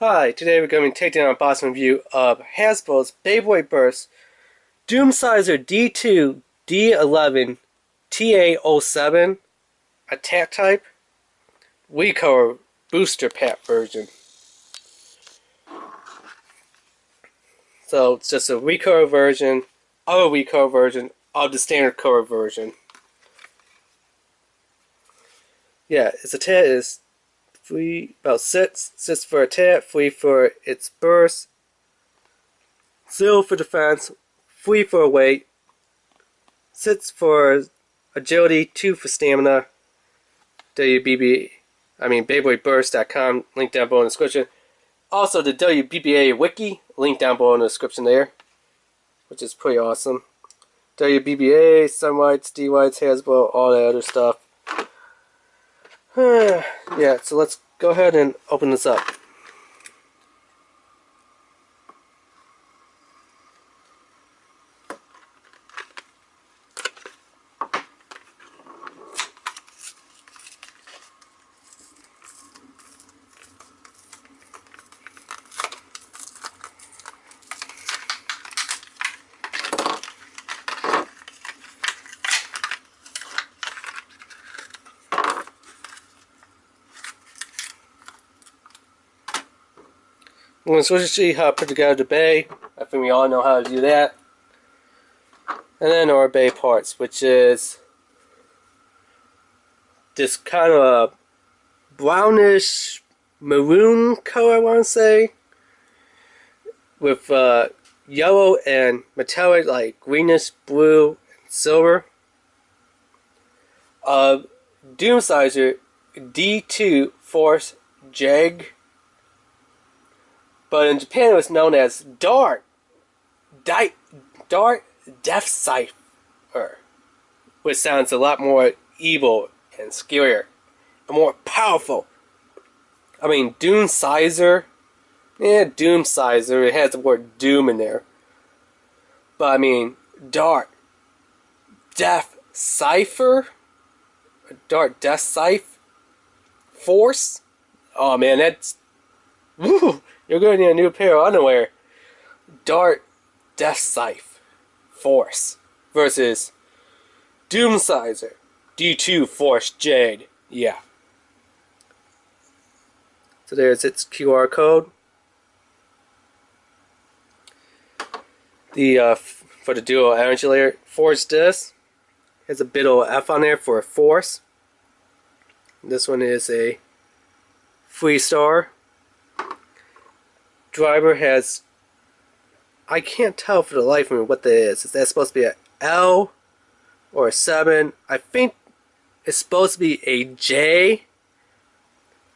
Hi, today we're going to be taking an unboxing review of Hasbro's Beyblade Burst DOOMSCiZOR D2 D11 TA07 Attack Type Recolor Booster Pack version. So it's just a Recolor version of a Recolor version of the standard color version. Yeah, its attack is free, about 6 for attack, 3 for its burst, 0 for defense, 3 for weight, 6 for agility, 2 for stamina. BeybladeBurst.com, link down below in the description. Also the WBBA Wiki, link down below in the description there, which is pretty awesome. WBBA, Sunlights, D-Lights, Hasbro, all that other stuff. Yeah, so let's go ahead and open this up. I'm going to switch to see how to put together the bay. I think we all know how to do that. And then our bay parts, which is this kind of brownish maroon color, I want to say, with yellow and metallic, like greenish, blue, and silver. DOOMSCiZOR D2 Force Jag. But in Japan it was known as Dark Death Cipher, which sounds a lot more evil and scarier and more powerful. I mean, DOOMSCiZOR, DOOMSCiZOR, it has the word doom in there. But I mean, Dark Death Cipher, Dark Death Cipher Force. Oh man, that's woo! You're going to need a new pair of underwear. Dark Death Cipher Force versus DOOMSCiZOR D2 Force Jade. Yeah. So there's its QR code. For the dual energy layer. Force disc has a bit of F on there for force. This one is a 3-star. Driver has, I can't tell for the life of me what that is. Is that supposed to be an L or a 7? I think it's supposed to be a J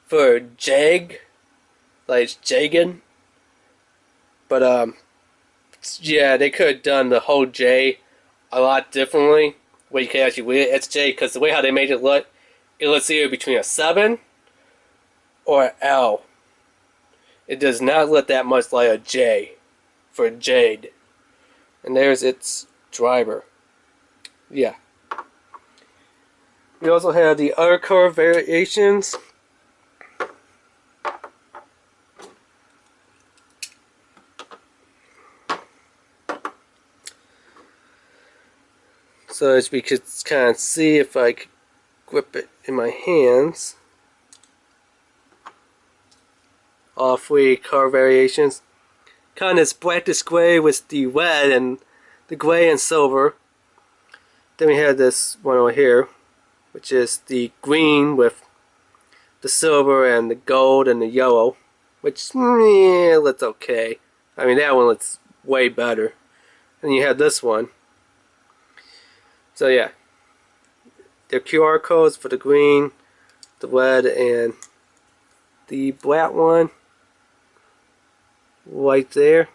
for Jag, like Jagan. But yeah, they could have done the whole J a lot differently. Where you can actually read it, it's J, because the way how they made it looks either between a 7 or an L. It does not look that much like a J for Jade. And there's its driver. Yeah. We also have the other color variations. So as we could kind of see, if I could grip it in my hands. All 3 color variations. Kind of this blackish gray with the red and the gray and silver. Then we have this one over here, which is the green with the silver and the gold and the yellow, which looks okay. I mean, that one looks way better. And you have this one. So yeah, the QR codes for the green, the red, and the black one. Right there.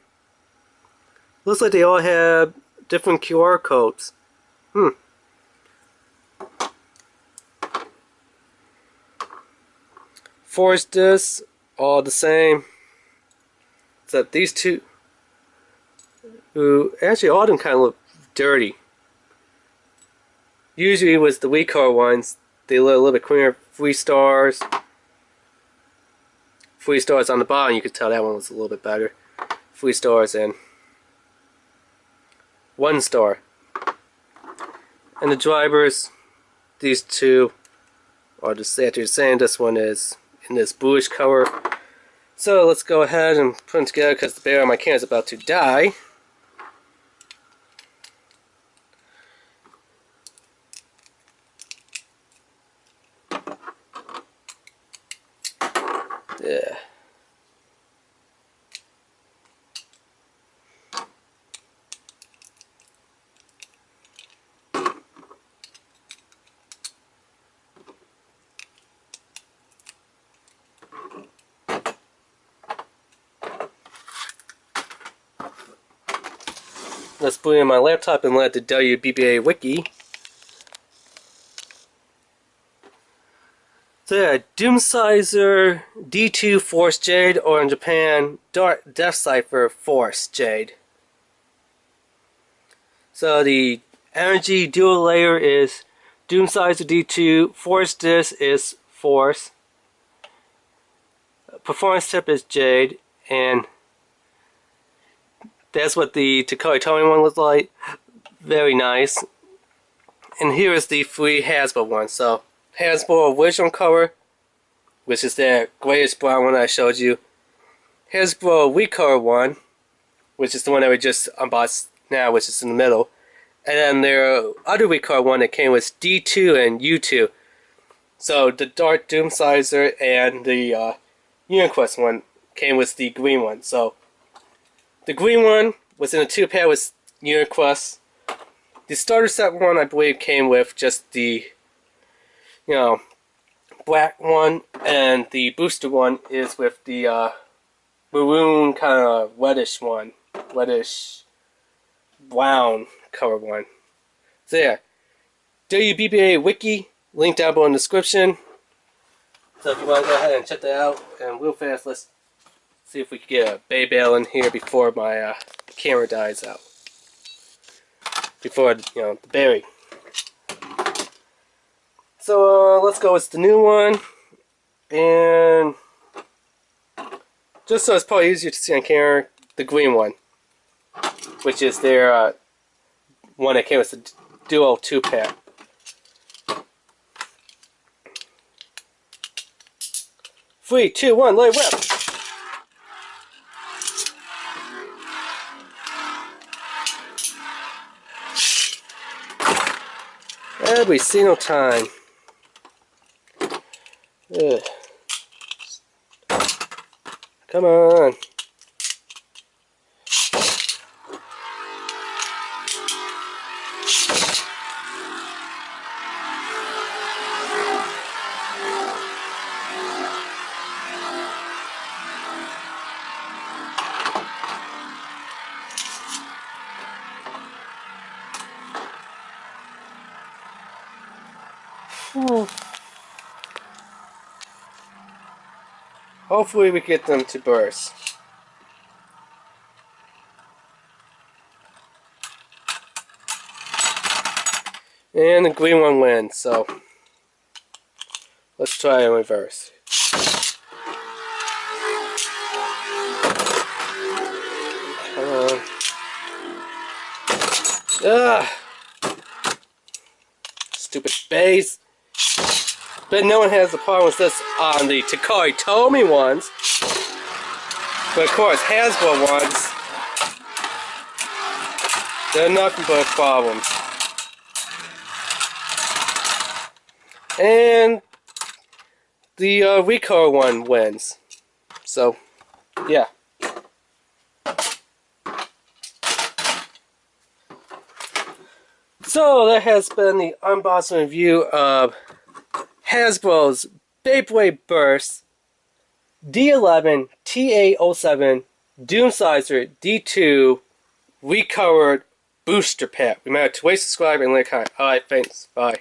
Looks like they all have different QR codes. Force discs, all the same. Except these two, who actually all of them kind of look dirty. Usually with the Recolor ones, they look a little bit cleaner. 3 stars. 3 stars on the bottom. You could tell that one was a little bit better. 3 stars and 1 star. And the drivers, these two are just after you're saying this one is in this bluish color. So let's go ahead and put them together because the battery on my camera is about to die. Yeah. Let's put it in my laptop and let the WBBA Wiki. So yeah, DOOMSCiZOR D2 Force Jade, or in Japan, Death Cipher Force Jade. So the energy dual layer is DOOMSCiZOR D2, Force Disc is Force, Performance Tip is Jade, and that's what the TA07 one looks like. Very nice. And here is the 3 Hasbro ones. So Hasbro original color, which is that grayish brown one I showed you. Hasbro Recolor one, which is the one that we just unboxed now, which is in the middle. And then their other Recolor one that came with D2 and U2. So the dark DOOMSCiZOR and the UNBOXiNG one came with the green one. So the green one was in a 2-pack with UNBOXiNG. The starter set one, I believe, came with just the, black one, and the booster one is with the maroon kind of reddish one, reddish brown color one. So yeah, WBBA Wiki, link down below in the description. So if you want to go ahead and check that out, and real fast, let's see if we can get a Beyblade in here before my camera dies out. Before, the berry. So let's go with the new one. And just so it's probably easier to see on camera, the green one. Which is their one that came with the Duo 2-pack. Three, two, one, let it rip! Every single time. Ugh. Come on. Hopefully we get them to burst. And the green one wins, so let's try in reverse. Come on. Ugh. Stupid base. But no one has the problem with this on the TA07 ones. But of course, Hasbro ones, they're nothing but problems. And the Recolor one wins. So, yeah. So, that has been the unboxing review of Hasbro's Beyblade Burst D11 TA07 DOOMSCiZOR D2 Recolored Booster Pack. Remember to subscribe and like, comment. Alright, thanks. Bye.